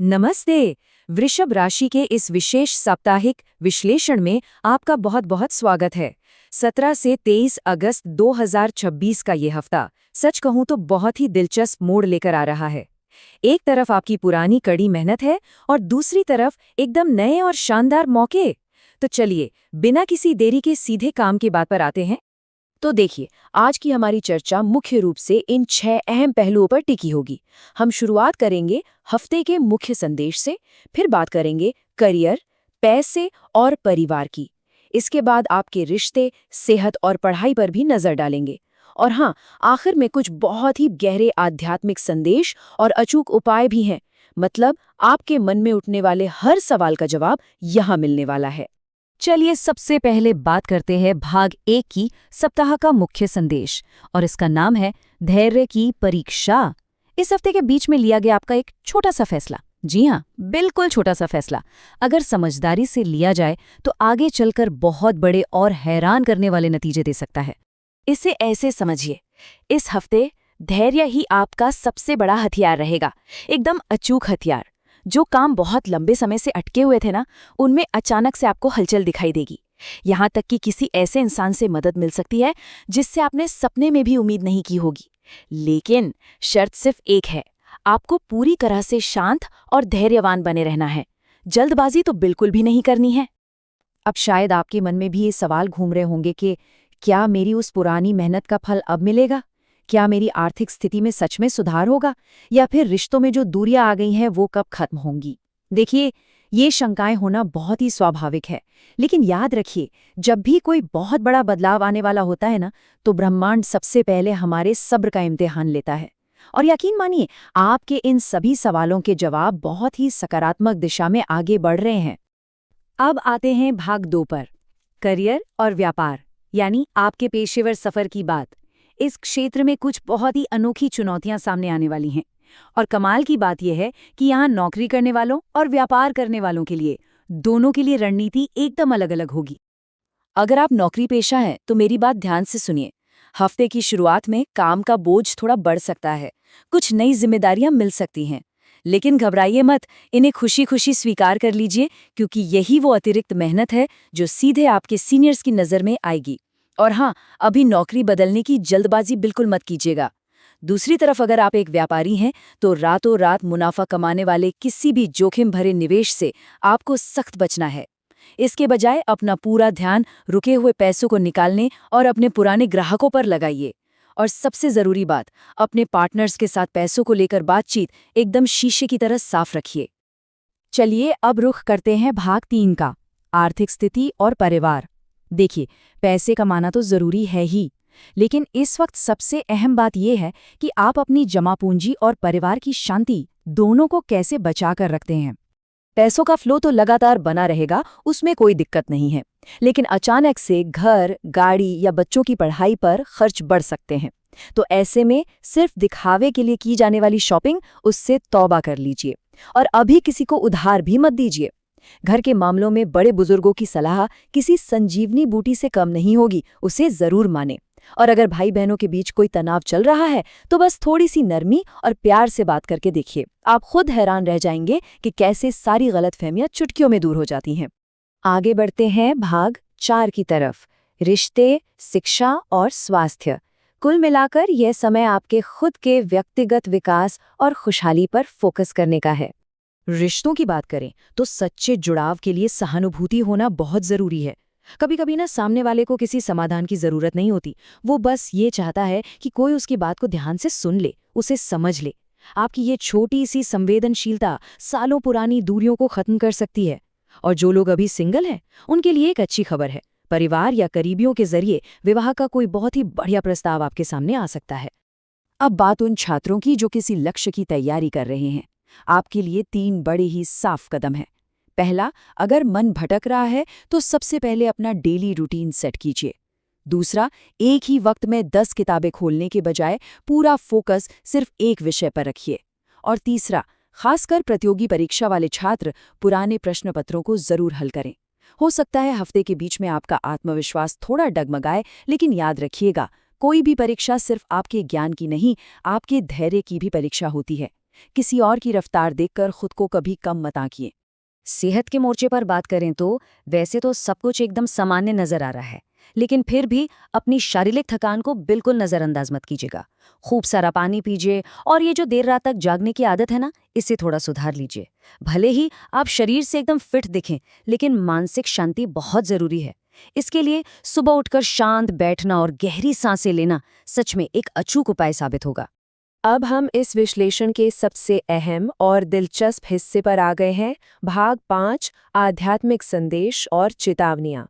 नमस्ते। वृषभ राशि के इस विशेष साप्ताहिक विश्लेषण में आपका बहुत बहुत स्वागत है। 17 से 23 अगस्त 2026 का ये हफ्ता सच कहूं तो बहुत ही दिलचस्प मोड़ लेकर आ रहा है। एक तरफ आपकी पुरानी कड़ी मेहनत है और दूसरी तरफ एकदम नए और शानदार मौके। तो चलिए बिना किसी देरी के सीधे काम की बात पर आते हैं। तो देखिए, आज की हमारी चर्चा मुख्य रूप से इन 6 अहम पहलुओं पर टिकी होगी। हम शुरुआत करेंगे हफ्ते के मुख्य संदेश से, फिर बात करेंगे करियर, पैसे और परिवार की। इसके बाद आपके रिश्ते, सेहत और पढ़ाई पर भी नजर डालेंगे। और हाँ, आखिर में कुछ बहुत ही गहरे आध्यात्मिक संदेश और अचूक उपाय भी हैं। मतलब आपके मन में उठने वाले हर सवाल का जवाब यहाँ मिलने वाला है। चलिए सबसे पहले बात करते हैं भाग 1 की, सप्ताह का मुख्य संदेश, और इसका नाम है धैर्य की परीक्षा। इस हफ्ते के बीच में लिया गया आपका एक छोटा सा फैसला, जी हाँ, बिल्कुल छोटा सा फैसला, अगर समझदारी से लिया जाए तो आगे चलकर बहुत बड़े और हैरान करने वाले नतीजे दे सकता है। इसे ऐसे समझिए, इस हफ्ते धैर्य ही आपका सबसे बड़ा हथियार रहेगा, एकदम अचूक हथियार। जो काम बहुत लंबे समय से अटके हुए थे ना, उनमें अचानक से आपको हलचल दिखाई देगी। यहाँ तक कि किसी ऐसे इंसान से मदद मिल सकती है जिससे आपने सपने में भी उम्मीद नहीं की होगी। लेकिन शर्त सिर्फ एक है, आपको पूरी तरह से शांत और धैर्यवान बने रहना है। जल्दबाजी तो बिल्कुल भी नहीं करनी है। अब शायद आपके मन में भी ये सवाल घूम रहे होंगे कि क्या मेरी उस पुरानी मेहनत का फल अब मिलेगा? क्या मेरी आर्थिक स्थिति में सच में सुधार होगा? या फिर रिश्तों में जो दूरियां आ गई हैं वो कब खत्म होंगी? देखिए, ये शंकाएं होना बहुत ही स्वाभाविक है। लेकिन याद रखिए, जब भी कोई बहुत बड़ा बदलाव आने वाला होता है ना, तो ब्रह्मांड सबसे पहले हमारे सब्र का इम्तिहान लेता है। और यकीन मानिए, आपके इन सभी सवालों के जवाब बहुत ही सकारात्मक दिशा में आगे बढ़ रहे हैं। अब आते हैं भाग 2 पर, करियर और व्यापार, यानी आपके पेशेवर सफर की बात। इस क्षेत्र में कुछ बहुत ही अनोखी चुनौतियां सामने आने वाली हैं। और कमाल की बात यह है कि यहाँ नौकरी करने वालों और व्यापार करने वालों के लिए, दोनों के लिए रणनीति एकदम अलग-अलग होगी। अगर आप नौकरी पेशा हैं तो मेरी बात ध्यान से सुनिए। हफ्ते की शुरुआत में काम का बोझ थोड़ा बढ़ सकता है, कुछ नई जिम्मेदारियां मिल सकती हैं। लेकिन घबराइए मत, इन्हें खुशी खुशी स्वीकार कर लीजिए, क्योंकि यही वो अतिरिक्त मेहनत है जो सीधे आपके सीनियर्स की नज़र में आएगी। और हाँ, अभी नौकरी बदलने की जल्दबाजी बिल्कुल मत कीजिएगा। दूसरी तरफ अगर आप एक व्यापारी हैं तो रातों रात मुनाफा कमाने वाले किसी भी जोखिम भरे निवेश से आपको सख्त बचना है। इसके बजाय अपना पूरा ध्यान रुके हुए पैसों को निकालने और अपने पुराने ग्राहकों पर लगाइए। और सबसे ज़रूरी बात, अपने पार्टनर्स के साथ पैसों को लेकर बातचीत एकदम शीशे की तरह साफ रखिए। चलिए अब रुख करते हैं भाग 3 का, आर्थिक स्थिति और परिवार। देखिए, पैसे कमाना तो ज़रूरी है ही, लेकिन इस वक्त सबसे अहम बात यह है कि आप अपनी जमा पूंजी और परिवार की शांति दोनों को कैसे बचा कर रखते हैं। पैसों का फ्लो तो लगातार बना रहेगा, उसमें कोई दिक्कत नहीं है। लेकिन अचानक से घर, गाड़ी या बच्चों की पढ़ाई पर खर्च बढ़ सकते हैं। तो ऐसे में सिर्फ दिखावे के लिए की जाने वाली शॉपिंग, उससे तौबा कर लीजिए। और अभी किसी को उधार भी मत दीजिए। घर के मामलों में बड़े बुजुर्गों की सलाह किसी संजीवनी बूटी से कम नहीं होगी, उसे जरूर माने। और अगर भाई बहनों के बीच कोई तनाव चल रहा है तो बस थोड़ी सी नरमी और प्यार से बात करके देखिए। आप खुद हैरान रह जाएंगे कि कैसे सारी गलतफहमियां चुटकियों में दूर हो जाती हैं। आगे बढ़ते हैं भाग 4 की तरफ, रिश्ते, शिक्षा और स्वास्थ्य। कुल मिलाकर यह समय आपके खुद के व्यक्तिगत विकास और खुशहाली पर फोकस करने का है। रिश्तों की बात करें तो सच्चे जुड़ाव के लिए सहानुभूति होना बहुत जरूरी है। कभी कभी ना सामने वाले को किसी समाधान की जरूरत नहीं होती, वो बस ये चाहता है कि कोई उसकी बात को ध्यान से सुन ले, उसे समझ ले। आपकी ये छोटी सी संवेदनशीलता सालों पुरानी दूरियों को खत्म कर सकती है। और जो लोग अभी सिंगल हैं, उनके लिए एक अच्छी खबर है, परिवार या करीबियों के जरिए विवाह का कोई बहुत ही बढ़िया प्रस्ताव आपके सामने आ सकता है। अब बात उन छात्रों की जो किसी लक्ष्य की तैयारी कर रहे हैं। आपके लिए 3 बड़े ही साफ कदम हैं। पहला, अगर मन भटक रहा है तो सबसे पहले अपना डेली रूटीन सेट कीजिए। दूसरा, एक ही वक्त में 10 किताबें खोलने के बजाय पूरा फोकस सिर्फ एक विषय पर रखिए। और तीसरा, खासकर प्रतियोगी परीक्षा वाले छात्र पुराने प्रश्न पत्रों को जरूर हल करें। हो सकता है हफ्ते के बीच में आपका आत्मविश्वास थोड़ा डगमगाए, लेकिन याद रखिएगा, कोई भी परीक्षा सिर्फ आपके ज्ञान की नहीं, आपके धैर्य की भी परीक्षा होती है। किसी और की रफ्तार देखकर खुद को कभी कम मत आंकिए। सेहत के मोर्चे पर बात करें तो वैसे तो सब कुछ एकदम सामान्य नजर आ रहा है, लेकिन फिर भी अपनी शारीरिक थकान को बिल्कुल नजरअंदाज मत कीजिएगा। खूब सारा पानी पीजिए और ये जो देर रात तक जागने की आदत है ना, इसे थोड़ा सुधार लीजिए। भले ही आप शरीर से एकदम फिट दिखें, लेकिन मानसिक शांति बहुत जरूरी है। इसके लिए सुबह उठकर शांत बैठना और गहरी सांसें लेना सच में एक अचूक उपाय साबित होगा। अब हम इस विश्लेषण के सबसे अहम और दिलचस्प हिस्से पर आ गए हैं, भाग 5, आध्यात्मिक संदेश और चेतावनियां।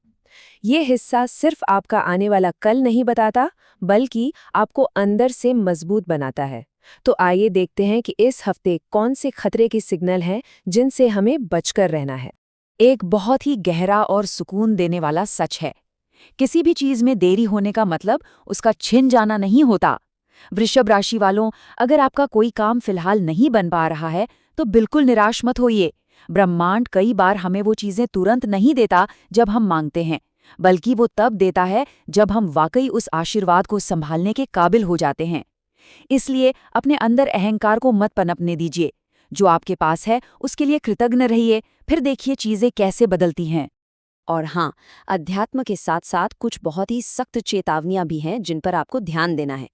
ये हिस्सा सिर्फ आपका आने वाला कल नहीं बताता, बल्कि आपको अंदर से मजबूत बनाता है। तो आइए देखते हैं कि इस हफ्ते कौन से खतरे की सिग्नल हैं जिनसे हमें बचकर रहना है। एक बहुत ही गहरा और सुकून देने वाला सच है, किसी भी चीज में देरी होने का मतलब उसका छिन जाना नहीं होता। वृषभ राशि वालों, अगर आपका कोई काम फिलहाल नहीं बन पा रहा है तो बिल्कुल निराश मत होइए। ब्रह्मांड कई बार हमें वो चीजें तुरंत नहीं देता जब हम मांगते हैं, बल्कि वो तब देता है जब हम वाकई उस आशीर्वाद को संभालने के काबिल हो जाते हैं। इसलिए अपने अंदर अहंकार को मत पनपने दीजिए। जो आपके पास है उसके लिए कृतज्ञ रहिए, फिर देखिए चीजें कैसे बदलती हैं। और हाँ, अध्यात्म के साथ साथ कुछ बहुत ही सख्त चेतावनियां भी हैं जिन पर आपको ध्यान देना है।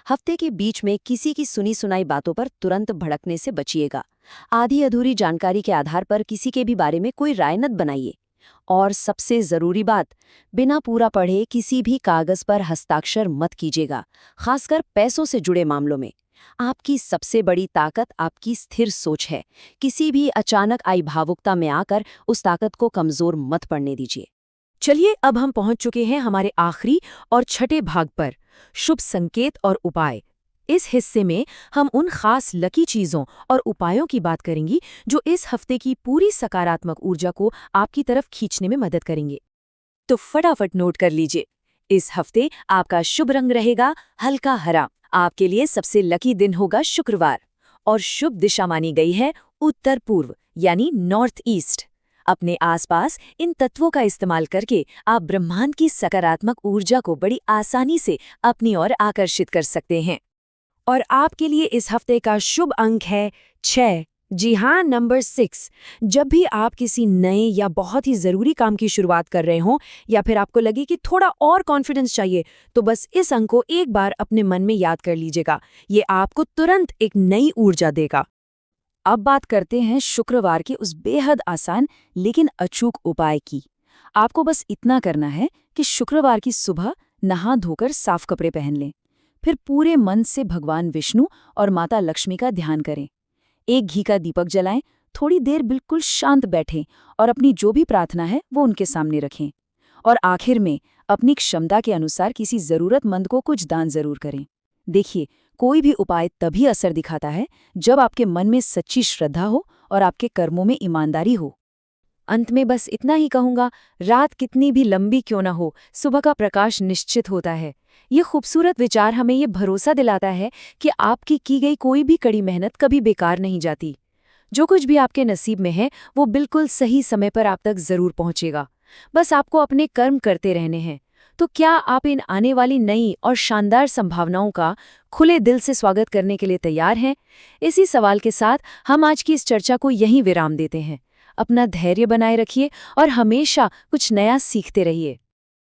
हफ्ते के बीच में किसी की सुनी सुनाई बातों पर तुरंत भड़कने से बचिएगा। आधी अधूरी जानकारी के आधार पर किसी के भी बारे में कोई राय मत बनाइए। और सबसे जरूरी बात, बिना पूरा पढ़े किसी भी कागज पर हस्ताक्षर मत कीजिएगा, खासकर पैसों से जुड़े मामलों में। आपकी सबसे बड़ी ताकत आपकी स्थिर सोच है। किसी भी अचानक आई भावुकता में आकर उस ताकत को कमजोर मत पड़ने दीजिए। चलिए, अब हम पहुंच चुके हैं हमारे आखिरी और छठे भाग पर, शुभ संकेत और उपाय। इस हिस्से में हम उन खास लकी चीजों और उपायों की बात करेंगी जो इस हफ्ते की पूरी सकारात्मक ऊर्जा को आपकी तरफ खींचने में मदद करेंगे। तो फटाफट नोट कर लीजिए, इस हफ्ते आपका शुभ रंग रहेगा हल्का हरा। आपके लिए सबसे लकी दिन होगा शुक्रवार, और शुभ दिशा मानी गई है उत्तर पूर्व यानी नॉर्थ ईस्ट। अपने आसपास इन तत्वों का इस्तेमाल करके आप ब्रह्मांड की सकारात्मक ऊर्जा को बड़ी आसानी से अपनी ओर आकर्षित कर सकते हैं। और आपके लिए इस हफ्ते का शुभ अंक है 6। जी हाँ, नंबर 6। जब भी आप किसी नए या बहुत ही ज़रूरी काम की शुरुआत कर रहे हों, या फिर आपको लगे कि थोड़ा और कॉन्फिडेंस चाहिए, तो बस इस अंक को एक बार अपने मन में याद कर लीजिएगा। ये आपको तुरंत एक नई ऊर्जा देगा। अब बात करते हैं शुक्रवार के उस बेहद आसान लेकिन अचूक उपाय की। आपको बस इतना करना है कि शुक्रवार की सुबह नहा धोकर साफ कपड़े पहन लें। फिर पूरे मन से भगवान विष्णु और माता लक्ष्मी का ध्यान करें। एक घी का दीपक जलाएं, थोड़ी देर बिल्कुल शांत बैठें और अपनी जो भी प्रार्थना है वो उनके सामने रखें। और आखिर में अपनी क्षमता के अनुसार किसी जरूरतमंद को कुछ दान जरूर करें। देखिए, कोई भी उपाय तभी असर दिखाता है जब आपके मन में सच्ची श्रद्धा हो और आपके कर्मों में ईमानदारी हो। अंत में बस इतना ही कहूंगा, रात कितनी भी लंबी क्यों न हो, सुबह का प्रकाश निश्चित होता है। ये खूबसूरत विचार हमें ये भरोसा दिलाता है कि आपकी की गई कोई भी कड़ी मेहनत कभी बेकार नहीं जाती। जो कुछ भी आपके नसीब में है वो बिल्कुल सही समय पर आप तक जरूर पहुंचेगा। बस आपको अपने कर्म करते रहने हैं। तो क्या आप इन आने वाली नई और शानदार संभावनाओं का खुले दिल से स्वागत करने के लिए तैयार हैं? इसी सवाल के साथ हम आज की इस चर्चा को यहीं विराम देते हैं। अपना धैर्य बनाए रखिए और हमेशा कुछ नया सीखते रहिए।